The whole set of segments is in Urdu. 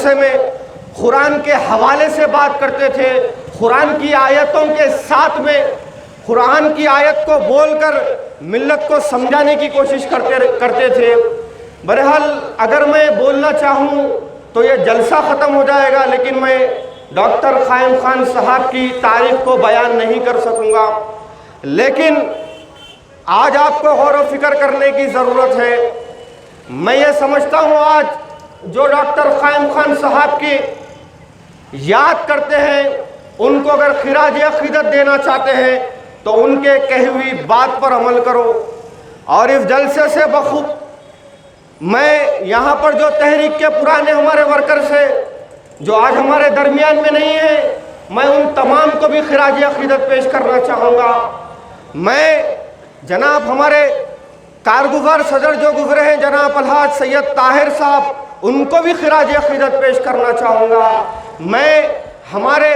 جلسے میں قرآن کے حوالے سے بات کرتے تھے، قرآن کی آیتوں کے ساتھ میں قرآن کی آیت کو بول کر ملت کو سمجھانے کی کوشش کرتے تھے۔ بہرحال اگر میں بولنا چاہوں تو یہ جلسہ ختم ہو جائے گا، لیکن میں ڈاکٹر قائم خان صاحب کی تاریخ کو بیان نہیں کر سکوں گا۔ لیکن آج آپ کو غور و فکر کرنے کی ضرورت ہے۔ میں یہ سمجھتا ہوں آج جو ڈاکٹر قائم خان صاحب کی یاد کرتے ہیں، ان کو اگر خراج عقیدت دینا چاہتے ہیں تو ان کے کہی ہوئی بات پر عمل کرو۔ اور اس جلسے سے بخوب میں یہاں پر جو تحریک کے پرانے ہمارے ورکرز ہیں جو آج ہمارے درمیان میں نہیں ہیں، میں ان تمام کو بھی خراج عقیدت پیش کرنا چاہوں گا۔ میں جناب ہمارے کارگزار صدر جو گزرے ہیں جناب الحاج سید طاہر صاحب، ان کو بھی خراج عقیدت پیش کرنا چاہوں گا۔ میں ہمارے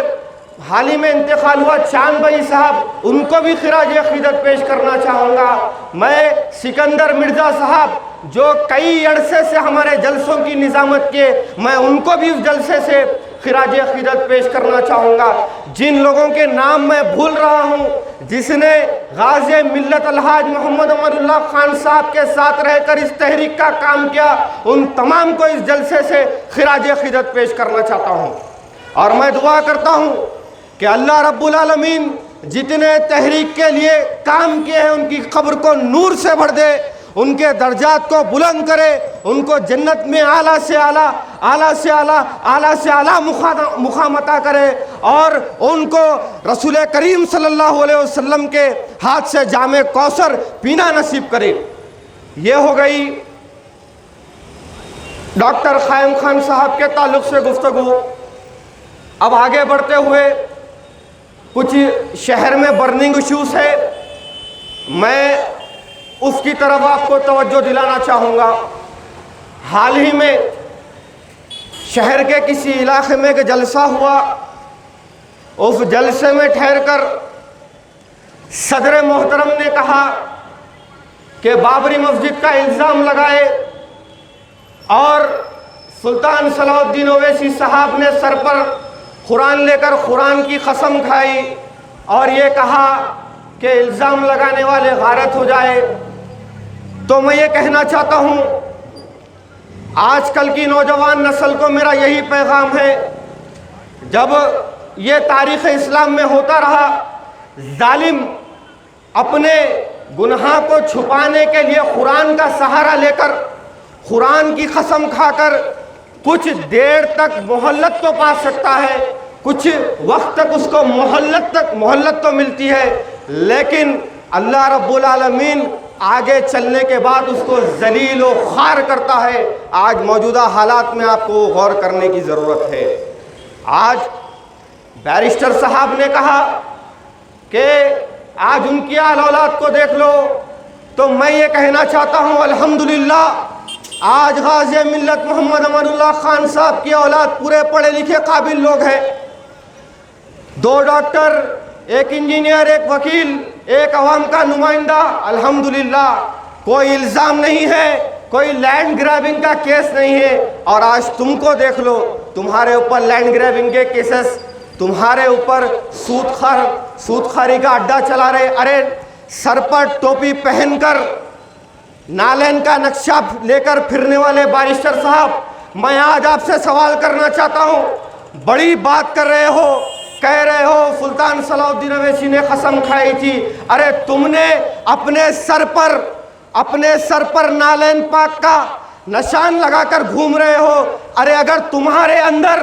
حال ہی میں انتقال ہوا چاند بھائی صاحب، ان کو بھی خراج عقیدت پیش کرنا چاہوں گا۔ میں سکندر مرزا صاحب جو کئی عرصے سے ہمارے جلسوں کی نظامت کیے، میں ان کو بھی اس جلسے سے خراج عقیدت پیش کرنا چاہوں گا۔ جن لوگوں کے نام میں بھول رہا ہوں، جس نے غازی ملت الحاج محمد عمر اللہ خان صاحب کے ساتھ رہ کر اس تحریک کا کام کیا، ان تمام کو اس جلسے سے خراج عقیدت پیش کرنا چاہتا ہوں۔ اور میں دعا کرتا ہوں کہ اللہ رب العالمین جتنے تحریک کے لیے کام کیے ہیں ان کی قبر کو نور سے بھر دے، ان کے درجات کو بلند کرے، ان کو جنت میں اعلیٰ سے اعلیٰ، اعلیٰ سے اعلیٰ، اعلیٰ سے اعلیٰ مقام عطا کرے، اور ان کو رسول کریم صلی اللہ علیہ وسلم کے ہاتھ سے جام کوثر پینا نصیب کرے۔ یہ ہو گئی ڈاکٹر قائم خان صاحب کے تعلق سے گفتگو۔ اب آگے بڑھتے ہوئے کچھ شہر میں برننگ ایشوز ہے، میں اس کی طرف آپ کو توجہ دلانا چاہوں گا۔ حال ہی میں شہر کے کسی علاقے میں ایک جلسہ ہوا، اس جلسے میں ٹھہر کر صدر محترم نے کہا کہ بابری مسجد کا الزام لگائے، اور سلطان صلاح الدین اویسی صاحب نے سر پر قرآن لے کر قرآن کی قسم کھائی اور یہ کہا کہ الزام لگانے والے غارت ہو جائے۔ تو میں یہ کہنا چاہتا ہوں، آج کل کی نوجوان نسل کو میرا یہی پیغام ہے، جب یہ تاریخ اسلام میں ہوتا رہا، ظالم اپنے گناہ کو چھپانے کے لیے قرآن کا سہارا لے کر، قرآن کی قسم کھا کر کچھ دیر تک مہلت تو پا سکتا ہے، کچھ وقت تک اس کو مہلت تو ملتی ہے، لیکن اللہ رب العالمین آگے چلنے کے بعد اس کو ذلیل و خوار کرتا ہے۔ آج موجودہ حالات میں آپ کو غور کرنے کی ضرورت ہے۔ آج بیرسٹر صاحب نے کہا کہ آج ان کی آل اولاد کو دیکھ لو، تو میں یہ کہنا چاہتا ہوں الحمدللہ آج غازی ملت محمد عمر اللہ خان صاحب کی اولاد پورے پڑھے لکھے قابل لوگ ہیں، 2 ڈاکٹر، 1 انجینئر، 1 وکیل، 1 عوام کا نمائندہ۔ الحمدللہ کوئی الزام نہیں ہے، کوئی لینڈ گریبنگ کا کیس نہیں ہے۔ اور آج تم کو دیکھ لو، تمہارے اوپر لینڈ گریبنگ کے کیسز، تمہارے اوپر سود خواری کا اڈا چلا رہے۔ ارے سر پر ٹوپی پہن کر نالین کا نقشہ لے کر پھرنے والے بیرسٹر صاحب، میں آج آپ سے سوال کرنا چاہتا ہوں، بڑی بات کر رہے ہو، کہہ رہے ہو سلطان صلاح الدین اویسی نے قسم کھائی تھی، ارے تم نے اپنے سر پر نالین پاک کا نشان لگا کر گھوم رہے ہو۔ ارے اگر تمہارے اندر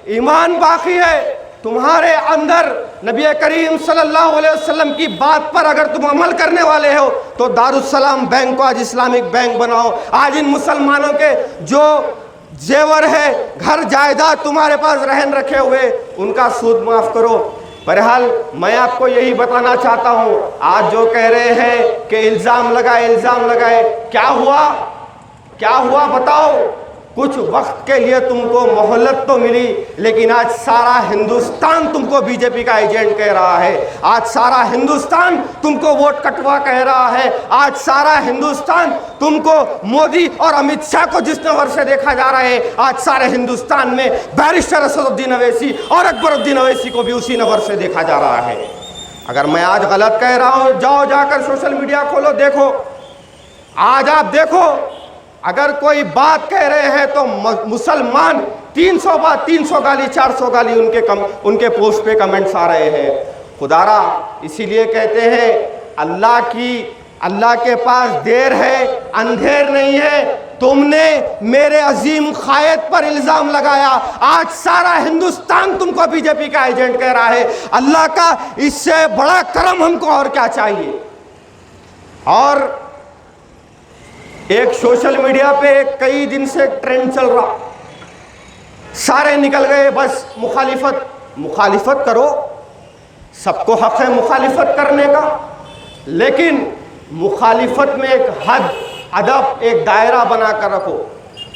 ایمان باقی ہے، تمہارے اندر نبی کریم صلی اللہ علیہ وسلم کی بات پر اگر تم عمل کرنے والے ہو، تو دارالسلام بینک کو آج اسلامک بینک بناؤ۔ آج ان مسلمانوں کے جو زیور ہے، گھر جائیداد تمہارے پاس رہن رکھے ہوئے، ان کا سود معاف کرو۔ بہرحال میں آپ کو یہی بتانا چاہتا ہوں، آج جو کہہ رہے ہیں کہ الزام لگائے، کیا ہوا بتاؤ؟ کچھ وقت کے لیے تم کو مہلت تو ملی، لیکن آج سارا ہندوستان تم کو بی جے پی کا ایجنٹ کہہ رہا ہے، آج سارا ہندوستان تم کو ووٹ کٹوا کہہ رہا ہے، آج سارا ہندوستان تم کو مودی اور امت شاہ کو جس نظر سے دیکھا جا رہا ہے، آج سارے ہندوستان میں بیرسٹر اسد الدین اویسی اور اکبر الدین اویسی کو بھی اسی نظر سے دیکھا جا رہا ہے۔ اگر میں آج غلط کہہ رہا ہوں، جاؤ جا کر سوشل میڈیا کھولو، دیکھو، آج آپ دیکھو، اگر کوئی بات کہہ رہے ہیں تو مسلمان 300 بات، 300 گالی، 400 گالی ان کے پوسٹ پہ کمنٹس آ رہے ہیں۔ خدارا اسی لیے کہتے ہیں اللہ کے پاس دیر ہے، اندھیر نہیں ہے۔ تم نے میرے عظیم قائد پر الزام لگایا، آج سارا ہندوستان تم کو بی جے پی کا ایجنٹ کہہ رہا ہے۔ اللہ کا اس سے بڑا کرم ہم کو اور کیا چاہیے؟ اور ایک سوشل میڈیا پہ ایک کئی دن سے ٹرینڈ چل رہا، سارے نکل گئے بس مخالفت کرو، سب کو حق ہے مخالفت کرنے کا، لیکن مخالفت میں ایک حد، ادب، ایک دائرہ بنا کر رکھو۔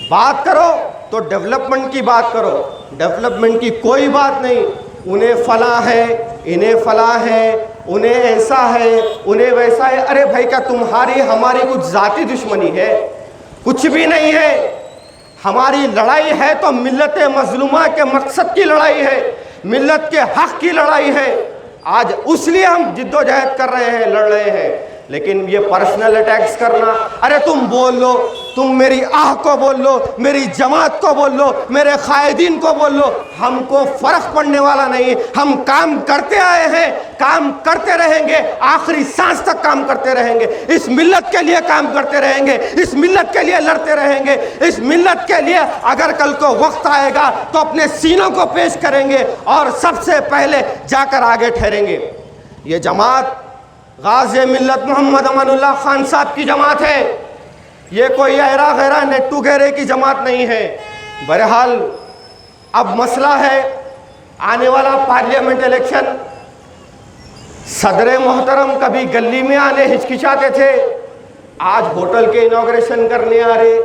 بات کرو تو ڈیولپمنٹ کی بات کرو، ڈیولپمنٹ کی کوئی بات نہیں، انہیں فلاں ہے، انہیں فلاں ہے، انہیں ایسا ہے، انہیں ویسا ہے۔ ارے بھائی، کیا تمہاری ہماری کچھ ذاتی دشمنی ہے؟ کچھ بھی نہیں ہے۔ ہماری لڑائی ہے تو ملت مظلومہ کے مقصد کی لڑائی ہے، ملت کے حق کی لڑائی ہے۔ آج اس لیے ہم جد و جہد کر رہے ہیں، لڑ رہے ہیں۔ لیکن یہ پرسنل اٹیکس کرنا، ارے تم بول لو، تم میری آہ کو بول لو، میری جماعت کو بول لو، میرے قائدین کو بول لو، ہم کو فرق پڑنے والا نہیں۔ ہم کام کرتے آئے ہیں، کام کرتے رہیں گے، آخری سانس تک کام کرتے رہیں گے، اس ملت کے لیے کام کرتے رہیں گے، اس ملت کے لیے لڑتے رہیں گے، اس ملت کے لیے اگر کل کو وقت آئے گا تو اپنے سینوں کو پیش کریں گے اور سب سے پہلے جا کر آگے ٹھہریں گے۔ یہ جماعت غازی ملت محمد امان اللہ خان صاحب کی جماعت ہے، یہ کوئی ایرا غیرہ نیٹو گہرے کی جماعت نہیں ہے۔ بہرحال اب مسئلہ ہے آنے والا پارلیمنٹ الیکشن۔ صدر محترم کبھی گلی میں آنے ہچکچاتے تھے، آج ہوٹل کے انوگریشن کرنے آ رہے۔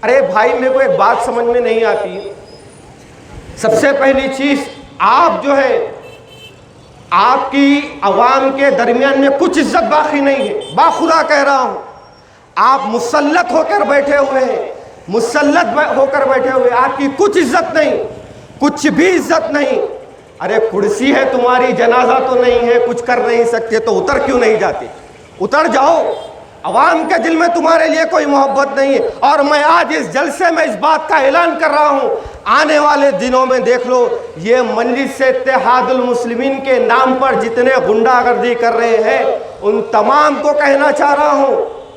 ارے بھائی، میرے کو ایک بات سمجھ میں نہیں آتی۔ سب سے پہلی چیز، آپ جو ہے، آپ کی عوام کے درمیان میں کچھ عزت باقی نہیں ہے، باخدا کہہ رہا ہوں۔ آپ مسلط ہو کر بیٹھے ہوئے ہیں، مسلط ہو کر بیٹھے ہوئے، آپ کی کچھ عزت نہیں، کچھ بھی عزت نہیں۔ ارے کرسی ہے تمہاری، جنازہ تو نہیں ہے، کچھ کر نہیں سکتے تو اتر کیوں نہیں جاتے؟ اتر جاؤ۔ عوام کے دل میں تمہارے لیے کوئی محبت نہیں ہے۔ اور میں آج اس جلسے میں اس بات کا اعلان کر رہا ہوں، آنے والے دنوں میں دیکھ لو، یہ مجلس اتحاد المسلمین کے نام پر جتنے غنڈہ گردی کر رہے ہیں، ان تمام کو کہنا چاہ رہا ہوں،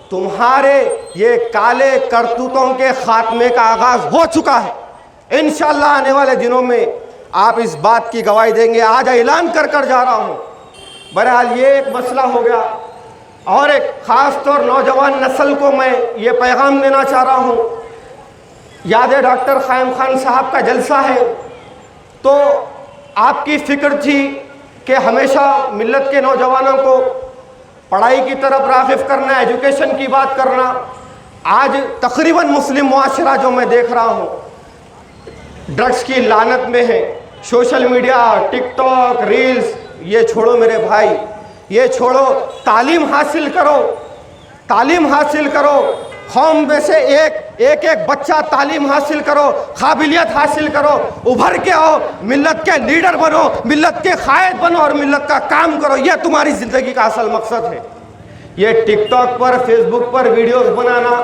تمہارے یہ کالے کرتوتوں کے خاتمے کا آغاز ہو چکا ہے۔ انشاءاللہ آنے والے دنوں میں آپ اس بات کی گواہی دیں گے، آج اعلان کر جا رہا ہوں۔ بہرحال یہ ایک مسئلہ ہو گیا، اور ایک خاص طور نوجوان نسل کو میں یہ پیغام دینا چاہ رہا ہوں۔ یاد ہے ڈاکٹر قائم خان صاحب کا جلسہ ہے، تو آپ کی فکر تھی کہ ہمیشہ ملت کے نوجوانوں کو پڑھائی کی طرف راغب کرنا، ایجوکیشن کی بات کرنا۔ آج تقریباً مسلم معاشرہ جو میں دیکھ رہا ہوں، ڈرگس کی لعنت میں ہے۔ سوشل میڈیا، ٹک ٹاک، ریلز، یہ چھوڑو میرے بھائی، یہ چھوڑو، تعلیم حاصل کرو، تعلیم حاصل کرو۔ قوم میں سے ایک بچہ تعلیم حاصل کرو، قابلیت حاصل کرو، ابھر کے آؤ، ملت کے لیڈر بنو، ملت کے قائد بنو اور ملت کا کام کرو۔ یہ تمہاری زندگی کا اصل مقصد ہے۔ یہ ٹک ٹاک پر، فیس بک پر ویڈیوز بنانا،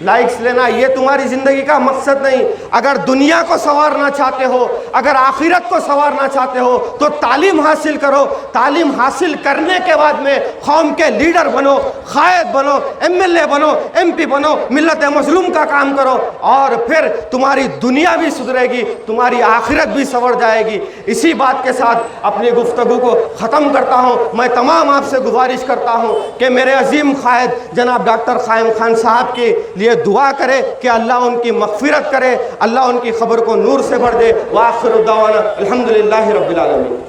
لائکس لینا، یہ تمہاری زندگی کا مقصد نہیں۔ اگر دنیا کو سنوارنا چاہتے ہو، اگر آخرت کو سنوارنا چاہتے ہو تو تعلیم حاصل کرو۔ تعلیم حاصل کرنے کے بعد میں قوم کے لیڈر بنو، قائد بنو، ایم ایل اے بنو، ایم پی بنو، ملت مظلوم کا کام کرو، اور پھر تمہاری دنیا بھی سدھرے گی، تمہاری آخرت بھی سنور جائے گی۔ اسی بات کے ساتھ اپنی گفتگو کو ختم کرتا ہوں۔ میں تمام آپ سے گزارش کرتا ہوں کہ میرے عظیم قائد جناب ڈاکٹر قائم خان صاحب کے لیے دعا کرے کہ اللہ ان کی مغفرت کرے، اللہ ان کی قبر کو نور سے بھر دے۔ وآخر دعوانا الحمدللہ رب العالمین۔